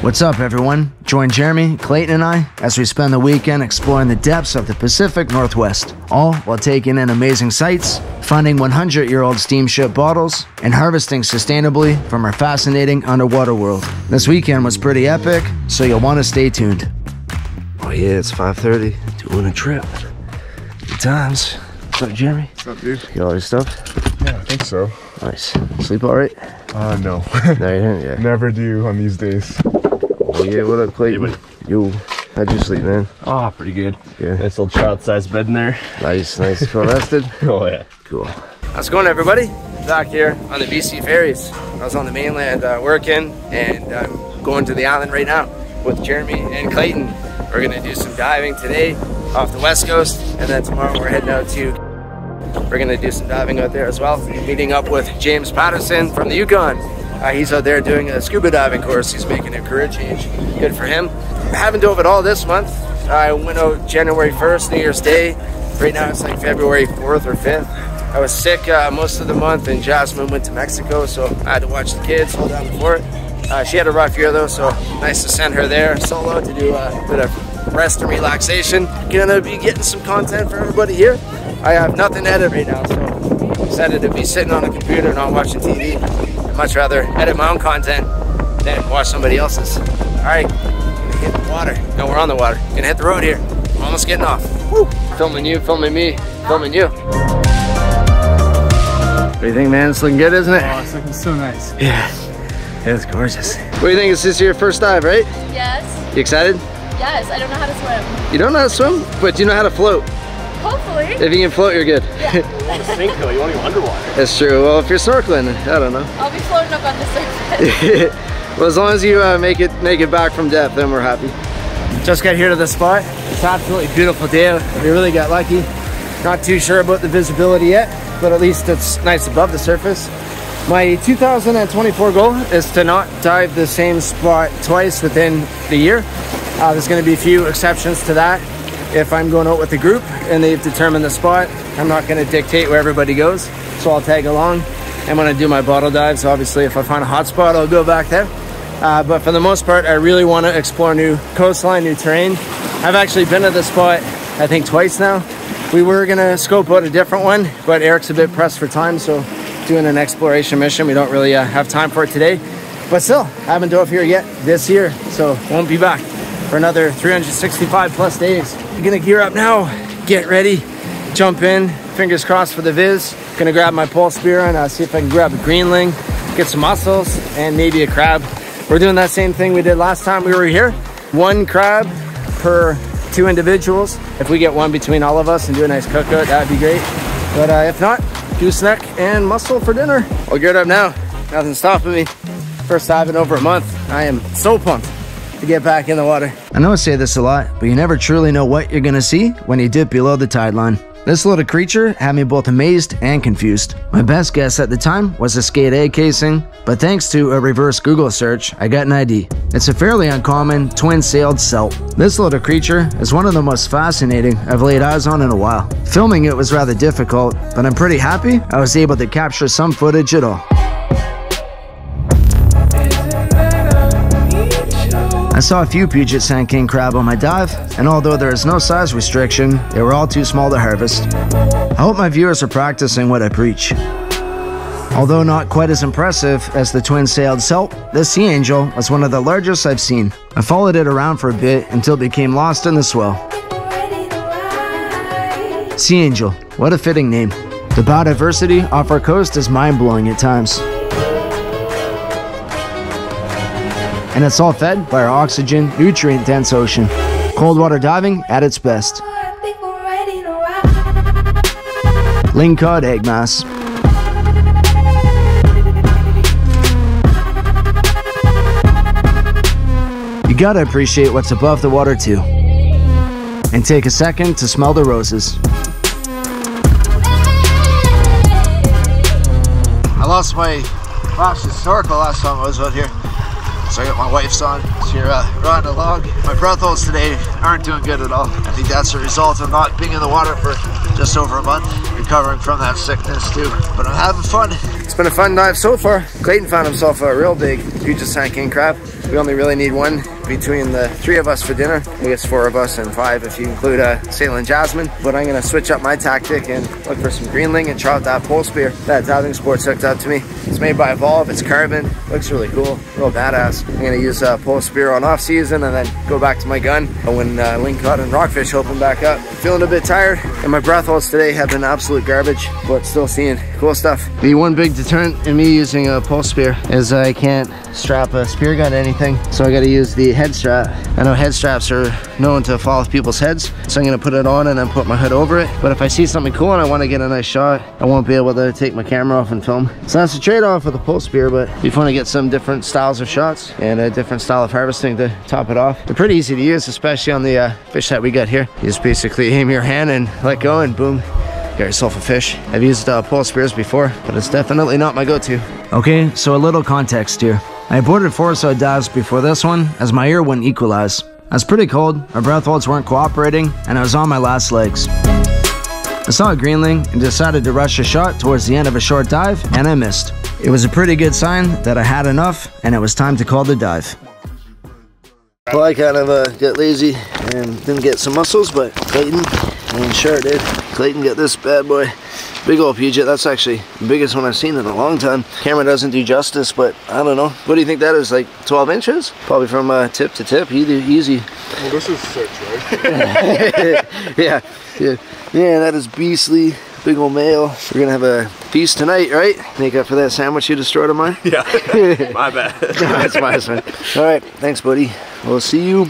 What's up, everyone? Join Jeremy, Clayton, and I as we spend the weekend exploring the depths of the Pacific Northwest, all while taking in amazing sights, finding 100-year-old steamship bottles, and harvesting sustainably from our fascinating underwater world. This weekend was pretty epic, so you'll want to stay tuned. Oh yeah, it's 5:30, doing a trip. Good times. What's up, Jeremy? What's up, dude? You got all your stuff? Yeah, I think so. Nice. Sleep all right? No. No, you didn't yet. Never do on these days. Oh yeah, what up, Clayton? Hey, yo, how'd you sleep, man? Oh, pretty good. Yeah. Nice little child-sized bed in there. Nice, nice. Feel rested? Oh yeah. Cool. How's it going, everybody? Back here on the BC ferries. I was on the mainland working, and I'm going to the island right now with Jeremy and Clayton. We're gonna do some diving today off the west coast, and then tomorrow we're heading out to, we're gonna do some diving out there as well. Meeting up with James Petersen from the Yukon. He's out there doing a scuba diving course. He's making a career change. Good for him. I haven't dove at all this month. I went out January 1st, New Year's Day. Right now it's like February 4th or 5th. I was sick most of the month, and Jasmine went to Mexico, so I had to watch the kids, hold down the fort. She had a rough year though, so nice to send her there solo to do a bit of rest and relaxation. Gonna be getting some content for everybody here. I have nothing to edit right now, so I decided to be sitting on a computer not watching TV. I'd much rather edit my own content than watch somebody else's. Alright, gonna hit the water. No, we're on the water. Gonna hit the road here. I'm almost getting off. Woo! Filming you, filming me, filming you. What do you think, man? It's looking good, isn't it? Oh, it's looking so nice. Yeah, it's gorgeous. What do you think? Is this your first dive, right? Yes. You excited? Yes, I don't know how to swim. You don't know how to swim, but you know how to float. Hopefully. If you can float, you're good. Yeah. You want to sink though, you want to go underwater. That's true. Well, if you're snorkeling, I don't know. I'll be floating up on the surface. Well, as long as you make it back from depth, then we're happy. Just got here to the spot. It's absolutely beautiful day. We really got lucky. Not too sure about the visibility yet, but at least it's nice above the surface. My 2024 goal is to not dive the same spot twice within the year. There's going to be a few exceptions to that. If I'm going out with the group and they've determined the spot, I'm not going to dictate where everybody goes, so I'll tag along. I'm going to do my bottle dives. Obviously, if I find a hot spot, I'll go back there. But for the most part, I really want to explore new coastline, new terrain. I've actually been to this spot, I think, twice now. We were going to scope out a different one, but Eric's a bit pressed for time, so doing an exploration mission, we don't really have time for it today. But still, I haven't dove here yet this year, so won't be back for another 365 plus days. I'm gonna gear up now, get ready, jump in, fingers crossed for the viz. Gonna grab my pole spear and see if I can grab a greenling, get some mussels, and maybe a crab. We're doing that same thing we did last time we were here. 1 crab per 2 individuals. If we get one between all of us and do a nice cookout, that'd be great. But if not, gooseneck and mussel for dinner. I'll gear it up now, nothing's stopping me. First dive in over a month. I am so pumped to get back in the water. I know I say this a lot, but you never truly know what you're gonna see when you dip below the tide line. This little creature had me both amazed and confused. My best guess at the time was a skate egg casing, but thanks to a reverse Google search, I got an ID. It's a fairly uncommon twin-sailed celt. This little creature is one of the most fascinating I've laid eyes on in a while. Filming it was rather difficult, but I'm pretty happy I was able to capture some footage at all. I saw a few Puget Sound King Crab on my dive, and although there is no size restriction, they were all too small to harvest. I hope my viewers are practicing what I preach. Although not quite as impressive as the twin-sailed celt, this sea angel was one of the largest I've seen. I followed it around for a bit until it became lost in the swell. Sea Angel, what a fitting name. The biodiversity off our coast is mind-blowing at times. And it's all fed by our oxygen, nutrient-dense ocean. Cold water diving at its best. Lingcod egg mass. You gotta appreciate what's above the water too. And take a second to smell the roses. I lost my snorkel last time I was out here. So I got my wife's on. She's here riding along. My breath holds today aren't doing good at all. I think that's a result of not being in the water for just over a month. Recovering from that sickness too. But I'm having fun. It's been a fun dive so far. Clayton found himself a real big Puget Sound King crab. We only really need one between the 3 of us for dinner. I guess 4 of us and 5 if you include Sailing Jasmine. But I'm gonna switch up my tactic and look for some greenling and try out that pole spear that Diving Sports hooked up to me. It's made by Evolve, it's carbon, looks really cool, real badass. I'm gonna use pole spear on off season and then go back to my gun when lingcod and rockfish open back up. Feeling a bit tired and my breath holds today have been absolute garbage, but still seeing cool stuff. The one big deterrent in me using a pole spear is I can't strap a spear gun to anything, so I gotta use the head strap. I know head straps are known to fall off people's heads, so I'm gonna put it on and then put my hood over it. But if I see something cool and I want to get a nice shot, I won't be able to take my camera off and film. So that's a trade-off with a pole spear, but it'd be fun to get some different styles of shots and a different style of harvesting to top it off. They're pretty easy to use, especially on the fish that we got here. You just basically aim your hand and let go and boom, got yourself a fish. I've used pole spears before, but it's definitely not my go-to. Okay, so a little context here. I boarded 4 side dives before this one, as my ear wouldn't equalize. I was pretty cold, my breath holds weren't cooperating, and I was on my last legs. I saw a greenling and decided to rush a shot towards the end of a short dive, and I missed. It was a pretty good sign that I had enough, and it was time to call the dive. Well, I kind of got lazy and didn't get some mussels, but Clayton, and sure did. Clayton got this bad boy. Big old Puget. That's actually the biggest one I've seen in a long time. Camera doesn't do justice, but I don't know. What do you think that is, like 12 inches? Probably from tip to tip, easy. Well, this is 6, right? yeah, that is beastly. Big old male. We're gonna have a feast tonight, right? Make up for that sandwich you destroyed of mine? Yeah, my bad. That's my son. All right, thanks, buddy. We'll see you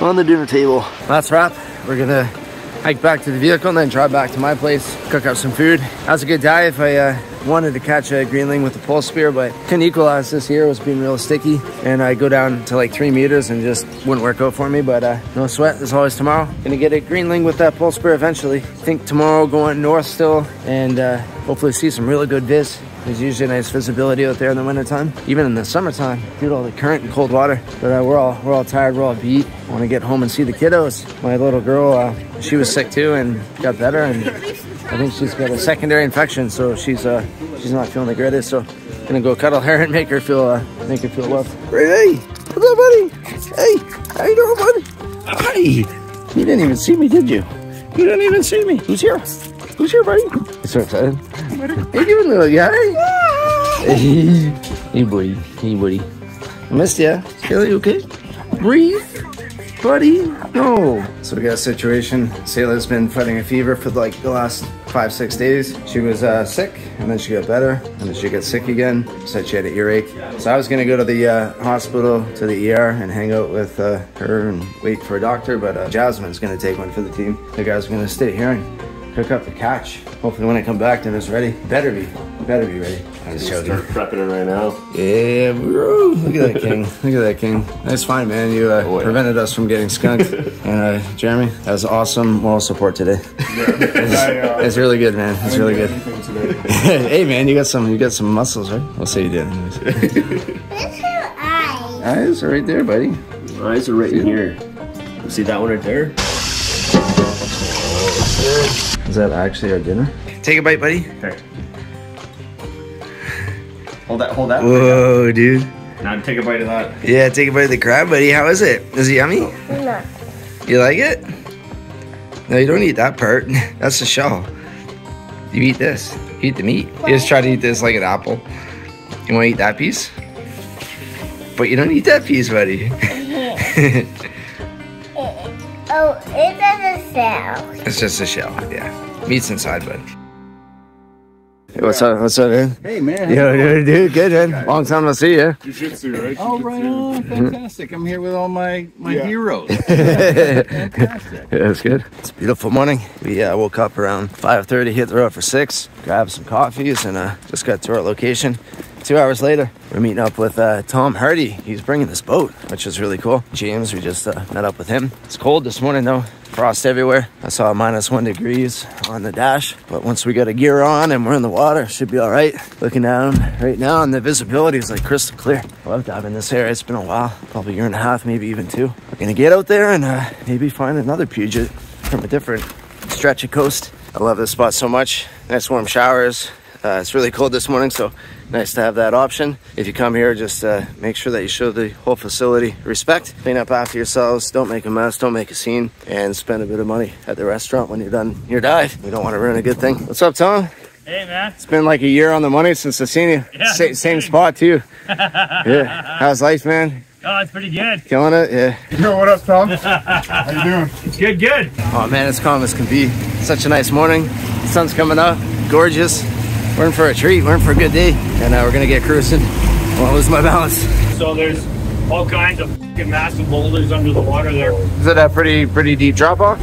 on the dinner table. That's wrap. We're gonna hike back to the vehicle and then drive back to my place, cook up some food. That was a good dive. I wanted to catch a greenling with the pole spear, but couldn't equalize this year. It was being real sticky, and I go down to like 3 meters and just wouldn't work out for me, but no sweat. There's always tomorrow. Gonna get a greenling with that pole spear eventually. I think tomorrow going north still, and hopefully see some really good viz. There's usually nice visibility out there in the wintertime, even in the summertime, due to all the current and cold water. But we're all tired, we're all beat. I want to get home and see the kiddos. My little girl, she was sick too and got better, and I think she's got a secondary infection, so she's not feeling the greatest. So I'm gonna go cuddle her and make her feel loved. Hey, what's up, buddy? Hey, how you doing, buddy? Hi. You didn't even see me, did you? You didn't even see me. Who's here? Who's here, buddy? I'm so excited. How you doing, little guy? Hey, buddy. Hey, buddy. I missed ya. Are you okay? Breathe, buddy. No. So we got a situation. Sayla's been fighting a fever for like the last 5-6 days. She was sick, and then she got better, and then she got sick again. Said she had an earache. So I was gonna go to the hospital, to the ER, and hang out with her and wait for a doctor, but Jasmine's gonna take one for the team. The guys are gonna stay here and cook up the catch. Hopefully when I come back, then it's ready. Better be ready. I just showed you. Start prepping it right now. Yeah, bro. Look at that king. Look at that king. That's fine, man. You prevented us from getting skunked. And Jeremy, that was awesome moral support today. It's really good, man. It's really good. Hey, man, you got some muscles, right? We'll say you did. Where's your eyes? Eyes are right there, buddy. Eyes are right in here. You see that one right there? Is that actually our dinner? Take a bite, buddy. Okay. Hold that. Whoa, dude. Now take a bite of that. Yeah, take a bite of the crab, buddy. How is it? Is it yummy? No. You like it? No, you don't eat that part. That's the shell. You eat this. You eat the meat. You just try to eat this like an apple. You want to eat that piece? But you don't eat that piece, buddy. Oh, it's just a shell. It's just a shell, yeah. Meat's inside, bud. Hey, what's up, man? Hey, man. Yo, dude, good, man. Long time no see you. Jiu-jitsu, right? Oh, right on. Fantastic. I'm here with all my heroes. Fantastic. Yeah, it's good. It's a beautiful morning. We woke up around 5:30, hit the road for 6, grabbed some coffees, and just got to our location. 2 hours later, we're meeting up with Tom Hardy. He's bringing this boat, which is really cool. James, we just met up with him. It's cold this morning, though. Frost everywhere. I saw -1 degrees on the dash, but once we got a gear on and we're in the water, should be all right. Looking down right now, and the visibility is like crystal clear. I love diving this area. It's been a while, probably a year and a half, maybe even 2. We're gonna get out there and maybe find another Puget from a different stretch of coast. I love this spot so much. Nice warm showers. It's really cold this morning, so nice to have that option. If you come here, just make sure that you show the whole facility respect. Clean up after yourselves, don't make a mess, don't make a scene, and spend a bit of money at the restaurant when you're done your dive. We don't want to ruin a good thing. What's up, Tom? Hey, man. It's been like a year on the money since I've seen you. Yeah, same spot, too. Yeah. How's life, man? Oh, it's pretty good. Killing it? Yeah. Yo, what up, Tom? How you doing? It's good. Oh, man, it's calm as can be. Such a nice morning. The sun's coming up. Gorgeous. We're in for a treat. We're in for a good day. And we're going to get cruising. I won't lose my balance. So there's all kinds of fucking massive boulders under the water there. Is it a pretty deep drop off?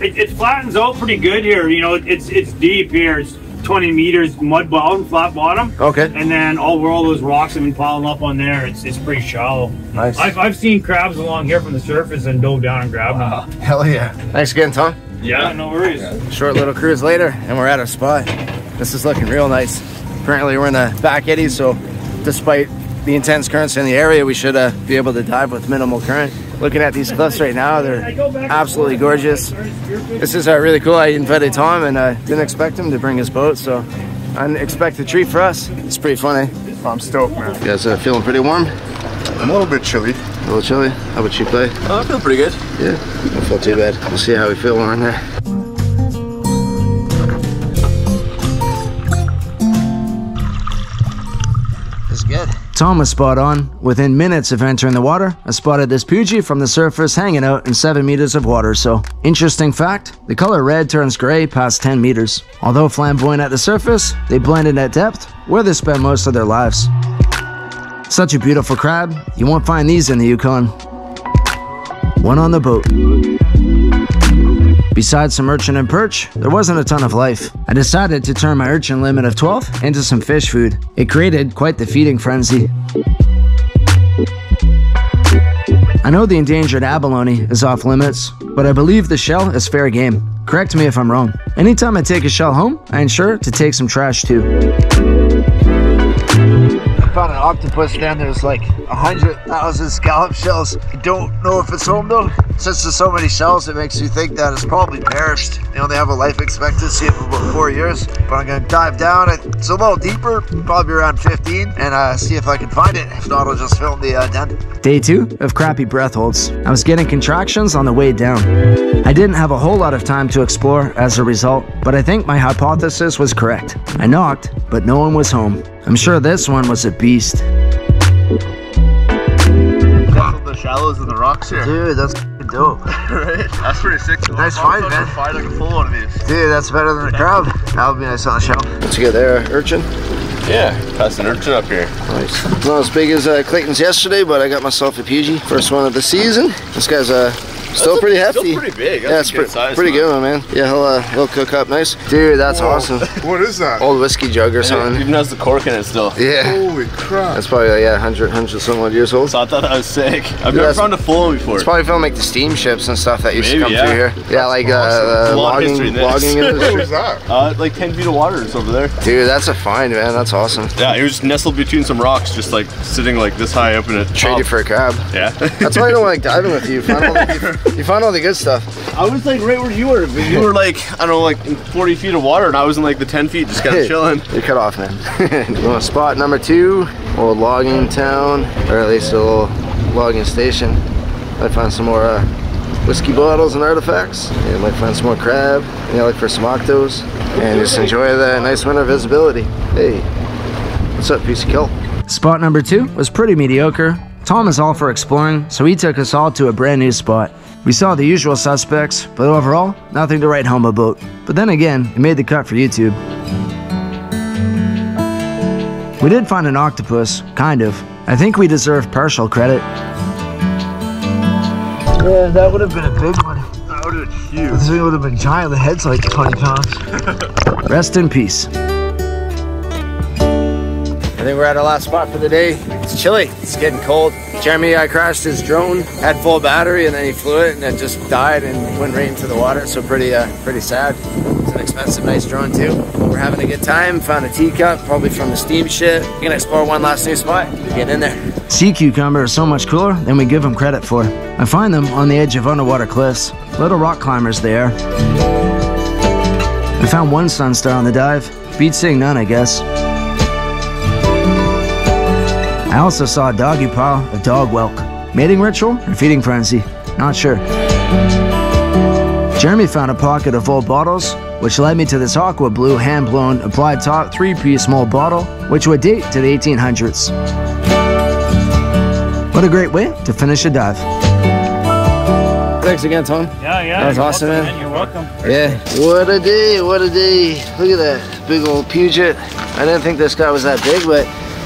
It flattens out pretty good here. You know, it's deep here. It's 20 meters mud bottom, flat bottom. Okay. And then all those rocks have been piling up on there. It's pretty shallow. Nice. I've seen crabs along here from the surface and dove down and grabbed them. Hell yeah. Thanks again, Tom. Yeah, no worries. Short little cruise later, and we're at our spot. This is looking real nice. Apparently we're in a back eddy, so despite the intense currents in the area, we should be able to dive with minimal current. Looking at these cliffs right now, they're absolutely gorgeous. This is really cool. I invited Tom and didn't expect him to bring his boat, so unexpected treat for us. It's pretty funny. I'm stoked, man. You guys feeling pretty warm? I'm a little bit chilly. A little chilly? How about you, Clay? Oh, I feel pretty good. Yeah, don't feel too bad. We'll see how we feel when we're in there. It's good. Tom was spot on. Within minutes of entering the water, I spotted this Puget from the surface hanging out in 7 meters of water. So, interesting fact, the color red turns gray past 10 meters. Although flamboyant at the surface, they blend in at depth, where they spend most of their lives. Such a beautiful crab, you won't find these in the Yukon. One on the boat. Besides some urchin and perch, there wasn't a ton of life. I decided to turn my urchin limit of 12 into some fish food. It created quite the feeding frenzy. I know the endangered abalone is off limits, but I believe the shell is fair game. Correct me if I'm wrong. Anytime I take a shell home, I ensure to take some trash too. I found an octopus then. There's like 100,000 scallop shells. I don't know if it's home though. Since there's so many shells, it makes you think that it's probably perished. They only have a life expectancy of about 4 years. But I'm gonna dive down. It's a little deeper, probably around 15, and see if I can find it. If not, I'll just film the den. Day 2 of crappy breath holds. I was getting contractions on the way down. I didn't have a whole lot of time to explore as a result, but I think my hypothesis was correct. I knocked, but no one was home. I'm sure this one was a beast. The shallows of the rocks here. Dude, that's dope. Right? That's pretty sick. Nice find, man. Find like a full one of these. Dude, that's better than a crab. That would be nice on the shell. What you get there, urchin? Yeah, passed an urchin up here. Nice. Not as big as Clayton's yesterday, but I got myself a Puget. First one of the season. This guy's still pretty hefty. Still pretty big. That's a good size, pretty good one, man. Yeah, he'll cook up nice. Dude, that's awesome. What is that? Old whiskey jug or something. It even has the cork in it still. Yeah. Holy crap. That's probably 100 some odd years old. So I thought that was sick. I've never found a full one before. It's probably from like the steamships and stuff that used to come Maybe, through here. Yeah, like logging What was that? Like 10 feet of water is over there. Dude, that's a find, man. That's awesome. Yeah, it was nestled between some rocks, just like sitting like this high up in it. Traded for a crab. Yeah. That's why I don't like diving with you. You find all the good stuff. I was like right where you were, but you were like, I don't know, like in 40 feet of water, and I was in like the 10 feet, just kind of chilling. You're cut off, man. Well, spot number 2, old logging town, or at least a little logging station. Might find some more whiskey bottles and artifacts. Yeah, might find some more crab. Yeah, look for some octos, and just enjoy the nice winter visibility. Hey, what's up, piece of kelp? Spot number 2 was pretty mediocre. Tom is all for exploring, so he took us all to a brand new spot. We saw the usual suspects, but overall, nothing to write home about. But then again, it made the cut for YouTube. We did find an octopus, kind of. I think we deserve partial credit. Yeah, that would have been a big one. That would have been huge. This thing would have been giant. The head's like 20 pounds. Rest in peace. I think we're at our last spot for the day. It's chilly, it's getting cold. Jeremy crashed his drone, had full battery, and then he flew it and it just died and went right into the water. So pretty sad. It's an expensive, nice drone too. We're having a good time. Found a teacup, probably from the steamship. We're gonna explore one last new spot. Get in there. Sea cucumber is so much cooler than we give them credit for. I find them on the edge of underwater cliffs. Little rock climbers they are. I found one sunstar on the dive. beats seeing none, I guess. I also saw a doggy pile of dog whelk. Mating ritual or feeding frenzy? Not sure. Jeremy found a pocket of old bottles, which led me to this aqua blue hand-blown applied top 3-piece mold bottle, which would date to the 1800s. What a great way to finish a dive. Thanks again, Tom. Yeah. That was awesome, man. You're welcome. Yeah. What a day, what a day. Look at that big old Puget. I didn't think this guy was that big, but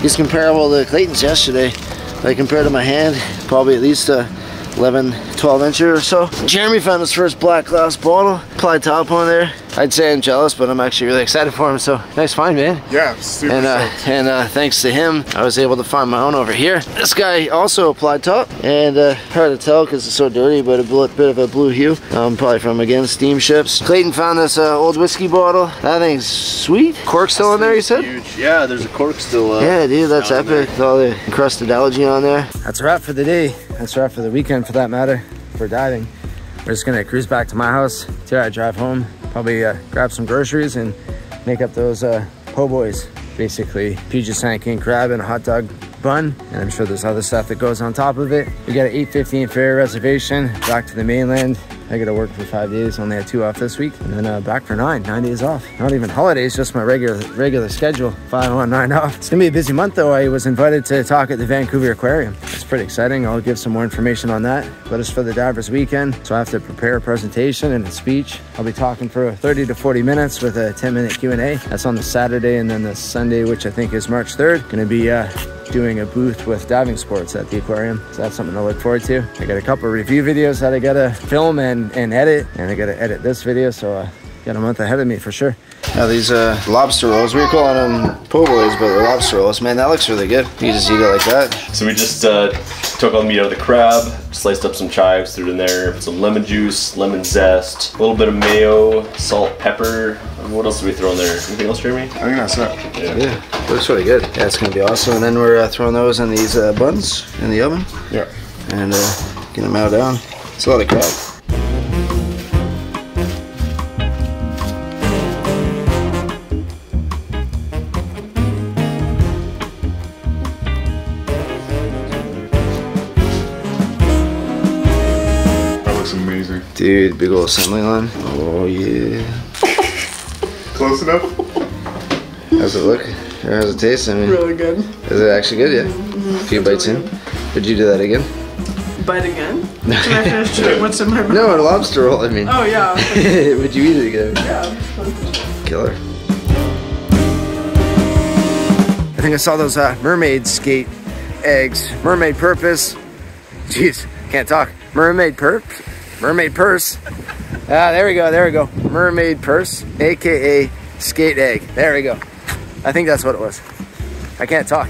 he's comparable to Clayton's yesterday. If I compare to my hand, probably at least 11, 12 inches or so. Jeremy found his first black glass bottle, applied top on there. I'd say I'm jealous, but I'm actually really excited for him, so nice find, man. Yeah, super And thanks to him, I was able to find my own over here. This guy also applied top, and hard to tell because it's so dirty, but a bit of a blue hue. Probably from, again, steamships. Clayton found this old whiskey bottle. That thing's sweet. Cork still in there, you said? Huge. Yeah, there's a cork still. Yeah, dude, that's epic. With all the encrusted algae on there. That's a wrap for the day. That's a wrap for the weekend, for that matter, for diving. We're just gonna cruise back to my house till I drive home. Probably grab some groceries and make up those po' boys. Basically, Puget Sound King Crab and a hot dog bun. And I'm sure there's other stuff that goes on top of it. We got an 8:15 fare reservation back to the mainland. I gotta work for 5 days, only had 2 off this week. And then back for 9 days off. Not even holidays, just my regular schedule. 5 on, 9 off. It's gonna be a busy month though. I was invited to talk at the Vancouver Aquarium. It's pretty exciting. I'll give some more information on that. But it's for the divers weekend, so I have to prepare a presentation and a speech. I'll be talking for 30 to 40 minutes with a 10-minute Q&A. That's on the Saturday, and then the Sunday, which I think is March 3rd, gonna be doing a booth with Diving Sports at the aquarium. So that's something to look forward to. I got a couple of review videos that I gotta film and edit, and I gotta edit this video, so got a month ahead of me for sure. Now these lobster rolls, we were calling them po' boys, but they're lobster rolls. Man, that looks really good. You just eat it like that. So we just took all the meat out of the crab, sliced up some chives, threw it in there, put some lemon juice, lemon zest, a little bit of mayo, salt, pepper. What else did we throw in there? Anything else, Jeremy? I think that's it. Yeah, looks really good. Yeah, it's gonna be awesome. And then we're throwing those in these buns in the oven. Yeah. And get them out down. It's a lot of crab. That looks amazing. Dude, big old assembly line. Oh yeah. Close enough? How's it look? Or how's it taste? I mean, Really good. is it actually good? Yeah. A few bites in. Would you do that again? Bite again? Can I finish chewing what's in my mouth? No, a lobster roll. I mean. Oh yeah. Would you eat it again? Yeah. Killer. I think I saw those mermaid skate eggs. Mermaid purpose. Jeez, can't talk. Mermaid purse. Ah, there we go, there we go. Mermaid purse, AKA skate egg. There we go. I think that's what it was. I can't talk.